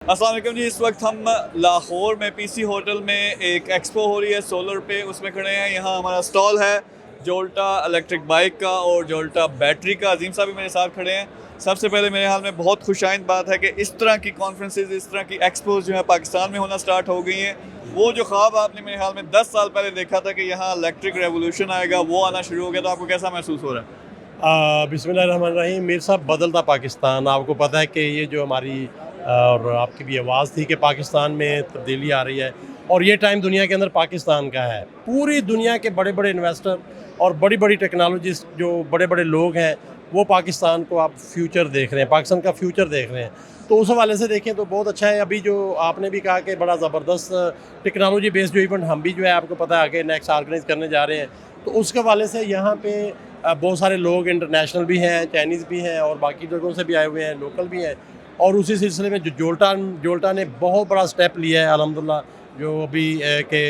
अस्सलाम वालेकुम जी। इस वक्त हम लाहौर में पीसी होटल में एक एक्सपो हो रही है सोलर पे, उसमें खड़े हैं। यहाँ हमारा स्टॉल है जोल्टा इलेक्ट्रिक बाइक का और जोल्टा बैटरी का। अजीम साहब भी मेरे साथ खड़े हैं। सबसे पहले मेरे हाल में बहुत खुशाइंद बात है कि इस तरह की कॉन्फ्रेंसेज, इस तरह की एक्सपोज जो है पाकिस्तान में होना स्टार्ट हो गई हैं। वो जो ख्वाब आपने मेरे हाल में 10 साल पहले देखा था कि यहाँ इलेक्ट्रिक रेवोल्यूशन आएगा, वो आना शुरू हो गया। तो आपको कैसा महसूस हो रहा है? बिस्मिल्लाहिर्रहमानिर्रहीम। मीर साहब, बदलता पाकिस्तान, आपको पता है कि ये जो हमारी और आपकी भी आवाज़ थी कि पाकिस्तान में तब्दीली आ रही है और ये टाइम दुनिया के अंदर पाकिस्तान का है। पूरी दुनिया के बड़े बड़े इन्वेस्टर और बड़ी बड़ी टेक्नोलॉजिस्ट, जो बड़े बड़े लोग हैं, वो पाकिस्तान को आप फ्यूचर देख रहे हैं, पाकिस्तान का फ्यूचर देख रहे हैं। तो उस हवाले से देखें तो बहुत अच्छा है। अभी जो आपने भी कहा कि बड़ा ज़बरदस्त टेक्नोलॉजी बेस्ड जो इवेंट हम भी जो है आपको पता है आगे नेक्स्ट ऑर्गेनाइज करने जा रहे हैं, तो उसके हवाले से यहाँ पे बहुत सारे लोग इंटरनेशनल भी हैं, चाइनीज़ भी हैं और बाकी जगहों से भी आए हुए हैं, लोकल भी हैं। और उसी सिलसिले में जो जोल्टा ने बहुत बड़ा स्टेप लिया है अल्हम्दुलिल्लाह, जो अभी के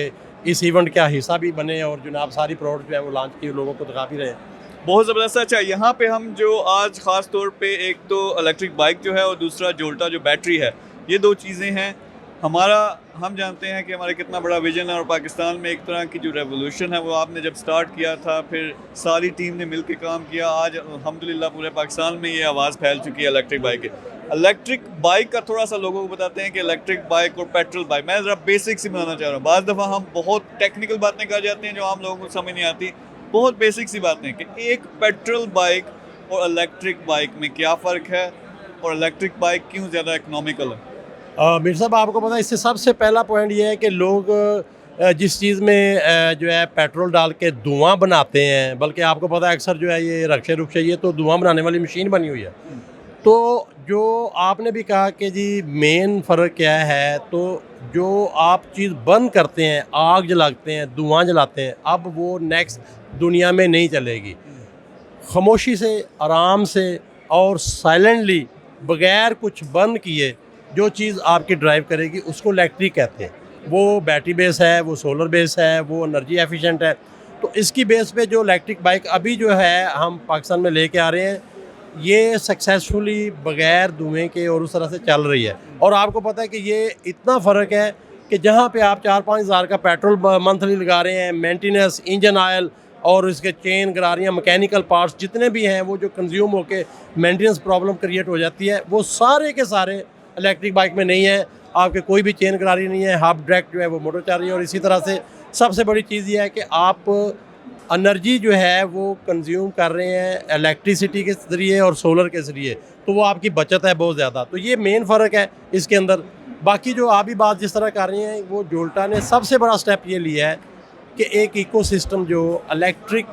इस इवेंट का हिस्सा भी बने और जनाब सारी प्रोडक्ट जो है वो लॉन्च की, लोगों को दिखा भी रहे हैं। बहुत ज़बरदस्त। अच्छा, यहाँ पे हम जो आज ख़ास तौर पे एक तो इलेक्ट्रिक बाइक जो है और दूसरा जोल्टा जो बैटरी है, ये दो चीज़ें हैं। हम जानते हैं कि हमारा कितना बड़ा विजन है और पाकिस्तान में एक तरह की जो रेवोल्यूशन है वो आपने जब स्टार्ट किया था, फिर सारी टीम ने मिल के काम किया। आज अल्हम्दुलिल्लाह पूरे पाकिस्तान में ये आवाज़ फैल चुकी है इलेक्ट्रिक बाइक की। इलेक्ट्रिक बाइक का थोड़ा सा लोगों को बताते हैं कि इलेक्ट्रिक बाइक और पेट्रोल बाइक, मैं ज़रा बेसिक से बनाना चाह रहा हूँ। बाज़ दफ़ा हम बहुत टेक्निकल बातें कर जाते हैं जो आम लोगों को समझ नहीं आती। बहुत बेसिक सी बातें कि एक पेट्रोल बाइक और इलेक्ट्रिक बाइक में क्या फ़र्क है और इलेक्ट्रिक बाइक क्यों ज़्यादा इकोनॉमिकल है? मीर साहब, आपको पता है इससे सबसे पहला पॉइंट ये है कि लोग जिस चीज़ में जो है पेट्रोल डाल के धुआं बनाते हैं, बल्कि आपको पता है अक्सर जो है ये रक्शे रुक्शे ये तो धुआं बनाने वाली मशीन बनी हुई है। तो जो आपने भी कहा कि जी मेन फ़र्क क्या है, तो जो आप चीज़ बंद करते हैं, आग जलाते हैं, धुआं जलाते हैं, अब वो नेक्स्ट दुनिया में नहीं चलेगी। खामोशी से, आराम से और साइलेंटली, बगैर कुछ बंद किए जो चीज़ आपकी ड्राइव करेगी उसको इलेक्ट्रिक कहते हैं। वो बैटरी बेस है, वो सोलर बेस है, वो एनर्जी एफिशिएंट है। तो इसकी बेस पे जो इलेक्ट्रिक बाइक अभी जो है हम पाकिस्तान में लेके आ रहे हैं, ये सक्सेसफुली बगैर धुएँ के और उस तरह से चल रही है। और आपको पता है कि ये इतना फ़र्क है कि जहाँ पे आप 4-5 हज़ार का पेट्रोल मंथली लगा रहे हैं, मेंटेनेंस, इंजन ऑयल और इसके चेन, गरारियाँ, मैकेनिकल पार्ट्स जितने भी हैं, वो जो कंज्यूम होके मेंटेनेंस प्रॉब्लम क्रिएट हो जाती है, वो सारे के सारे इलेक्ट्रिक बाइक में नहीं है। आपके कोई भी चेन गरारी नहीं है, हाफ डायरेक्ट जो है वो मोटर चल रही है। और इसी तरह से सबसे बड़ी चीज़ ये है कि आप एनर्जी जो है वो कंज्यूम कर रहे हैं इलेक्ट्रिसिटी के ज़रिए और सोलर के ज़रिए, तो वो आपकी बचत है बहुत ज़्यादा। तो ये मेन फ़र्क है इसके अंदर। बाकी जो आप भी बात जिस तरह कर रही हैं, वो जोल्टा ने सबसे बड़ा स्टेप ये लिया है कि एक इकोसिस्टम जो इलेक्ट्रिक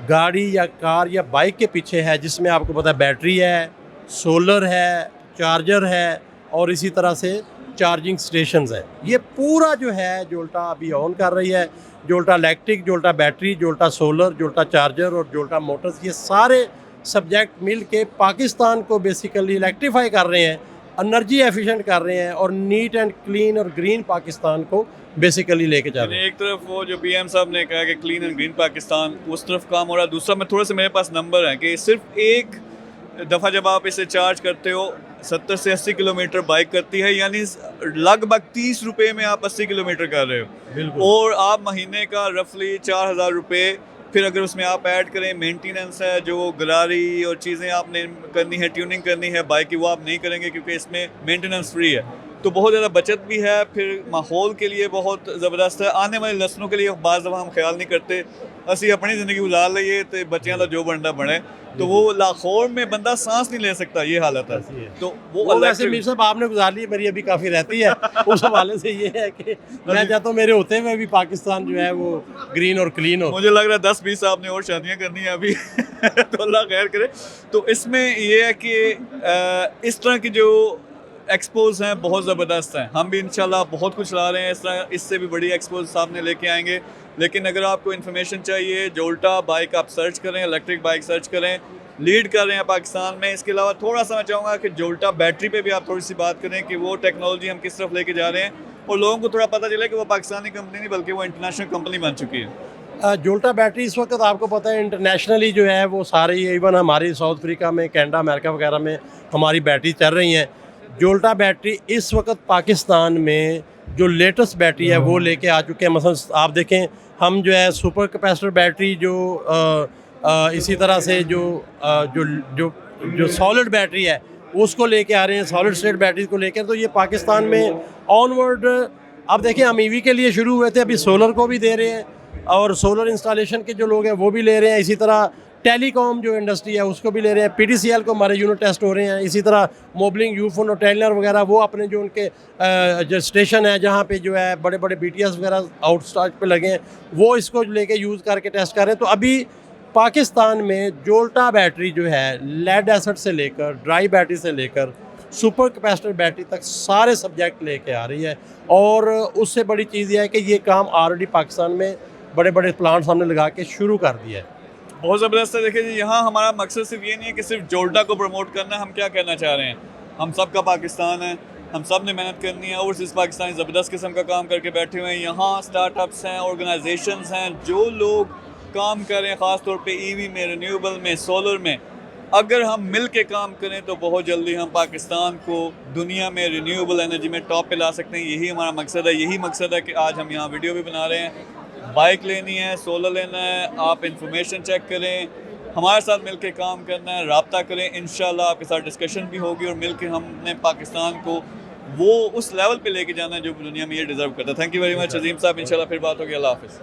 गाड़ी या कार या बाइक के पीछे है, जिसमें आपको पता है बैटरी है, सोलर है, चार्जर है और इसी तरह से चार्जिंग स्टेशंस हैं, ये पूरा जो है जोल्टा अभी ऑन कर रही है। Jolta electric, Jolta battery, Jolta solar, Jolta charger और जोल्टा मोटर्स, ये सारे सब्जेक्ट मिल के पाकिस्तान को बेसिकली इलेक्ट्रीफाई कर रहे हैं, एनर्जी एफिशिएंट कर रहे हैं और नीट एंड क्लीन और ग्रीन पाकिस्तान को बेसिकली लेके जा रहे हैं। एक तरफ वो जो पीएम साहब ने कहा कि क्लीन एंड ग्रीन पाकिस्तान, उस तरफ काम हो रहा है। दूसरा, मैं थोड़ा सा, मेरे पास नंबर है कि सिर्फ एक दफ़ा जब आप इसे चार्ज करते हो 70 से 80 किलोमीटर बाइक करती है, यानी लगभग 30 रुपये में आप 80 किलोमीटर कर रहे हो। बिल्कुल। और आप महीने का रफली 4000 रुपये, फिर अगर उसमें आप ऐड करें मेंटेनेंस है, जो गरारी और चीज़ें आपने करनी है, ट्यूनिंग करनी है बाइक की, वो आप नहीं करेंगे क्योंकि इसमें मेंटेनेंस फ्री है। तो बहुत ज़्यादा बचत भी है, फिर माहौल के लिए बहुत ज़बरदस्त है। आने वाली नस्लों के लिए बाज़ दफ़ा हम ख्याल नहीं करते, असी अपनी ज़िंदगी गुजार लीए तो बच्चियां तो जो बनना बने। तो वो लाहौर में बंदा सांस नहीं ले सकता, ये हालत है। तो वो वैसे मीर साहब आपने गुजार ली, मेरी अभी काफ़ी रहती है। उस हवाले से ये है कि मैं चाहता हूँ मेरे होते हुए भी पाकिस्तान जो है वो ग्रीन और क्लीन हो। मुझे लग रहा है 10-20 आपने और शादियाँ करनी है अभी तो अल्लाह खैर करे। तो इसमें ये है कि इस तरह की जो एक्सपोज हैं बहुत ज़बरदस्त हैं। हम भी इंशाल्लाह बहुत कुछ ला रहे हैं, इस तरह इससे भी बड़ी एक्सपोज सामने लेके आएंगे। लेकिन अगर आपको इन्फॉर्मेशन चाहिए, जोल्टा बाइक आप सर्च करें, इलेक्ट्रिक बाइक सर्च करें, लीड कर रहे हैं पाकिस्तान में। इसके अलावा थोड़ा सा मैं चाहूँगा कि जोल्टा बैटरी पे भी आप थोड़ी सी बात करें कि वो टेक्नोलॉजी हम किस तरफ लेके जा रहे हैं और लोगों को थोड़ा पता चले कि वो पाकिस्तानी कंपनी नहीं बल्कि वो इंटरनेशनल कंपनी बन चुकी है। जोल्टा बैटरी इस वक्त आपको पता है इंटरनेशनली जो है वो सारे, इवन हमारी साउथ अफ्रीका में, कनाडा, अमेरिका वगैरह में हमारी बैटरी चल रही हैं। जोल्टा बैटरी इस वक्त पाकिस्तान में जो लेटेस्ट बैटरी है वो लेके आ चुके हैं। मसलन आप देखें, हम जो है सुपर कैपेसिटर बैटरी जो इसी तरह से जो जो जो जो सॉलिड बैटरी है उसको लेके आ रहे हैं, सॉलिड स्टेट बैटरी को लेकर। तो ये पाकिस्तान में ऑनवर्ड, अब देखिए हम ईवी के लिए शुरू हुए थे, अभी सोलर को भी दे रहे हैं और सोलर इंस्टॉलेशन के जो लोग हैं वो भी ले रहे हैं। इसी तरह टेलीकॉम जो इंडस्ट्री है उसको भी ले रहे हैं। पीटीसीएल को हमारे यूनिट टेस्ट हो रहे हैं। इसी तरह मोबलिंग, यूफोन और टेलनर वगैरह वो अपने जो उनके जो स्टेशन है जहाँ पे जो है बड़े बड़े बीटीएस वगैरह आउटस्टार्ट पे लगे हैं वो इसको लेके यूज़ करके टेस्ट कर रहे हैं। तो अभी पाकिस्तान में जोल्टा बैटरी जो है लेड एसिड से लेकर ड्राई बैटरी से लेकर सुपर कैपेसिटर बैटरी तक सारे सब्जेक्ट लेके आ रही है। और उससे बड़ी चीज़ यह है कि ये काम ऑलरेडी पाकिस्तान में बड़े बड़े प्लांट्स हमने लगा के शुरू कर दिया है। बहुत ज़बरदस्त है। देखिए जी, यहाँ हमारा मकसद सिर्फ ये नहीं है कि सिर्फ जोल्टा को प्रमोट करना है। हम क्या कहना चाह रहे हैं, हम सब का पाकिस्तान है, हम सब ने मेहनत करनी है। ओवरसीज़ पाकिस्तानी ज़बरदस्त किस्म का काम करके बैठे हुए हैं। यहाँ स्टार्टअप्स हैं, ऑर्गेनाइजेशंस हैं, जो लोग काम करें ख़ास तौर पे ईवी में, रिन्यूएबल में, सोलर में। अगर हम मिल के काम करें तो बहुत जल्दी हम पाकिस्तान को दुनिया में रिन्यूएबल एनर्जी में टॉप पे ला सकते हैं। यही हमारा मकसद है। यही मकसद है कि आज हम यहाँ वीडियो भी बना रहे हैं। बाइक लेनी है, सोलर लेना है, आप इंफॉर्मेशन चेक करें, हमारे साथ मिलके काम करना है, रब्ता करें। इंशाल्लाह आपके साथ डिस्कशन भी होगी और मिलके हमने पाकिस्तान को वो उस लेवल पे लेके जाना है जो दुनिया में ये डिज़र्व करता है। थैंक यू वेरी मच अजीम साहब, इंशाल्लाह फिर बात होगी। अल्लाह हाफ़िज़।